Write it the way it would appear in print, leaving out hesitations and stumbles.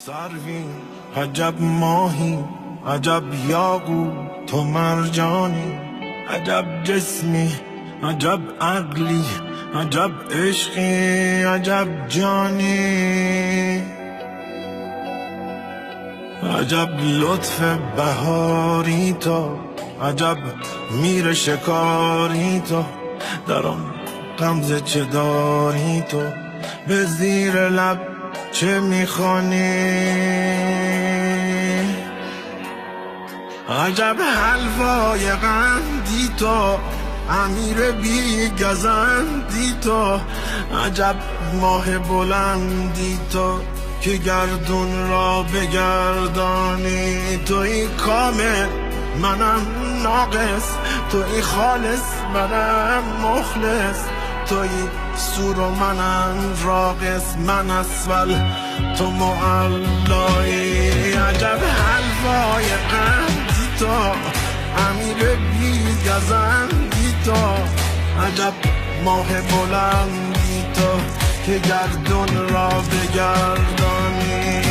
سروی عجب ماهی عجب یاقوت تو مرجانی، عجب جسمی عجب عقلی عجب عشقی عجب جانی، عجب لطف بهاری تو، عجب میر شکاری تو، در آن غمزه چه داری تو، به زیر لب چه میخوانی. عجب حلوای قندی تو، امیر بی گزندی تو، عجب ماه بلندی تو که گردون را بگردانی. توی کامل منم ناقص، توی خالص منم مخلص، توی سور و منم راقص، من اسفل تو معلایی. عجب حلوای قندی تو، امیر بی گزندی تو، عجب ماه بلندی تو که گردون را بگردانی.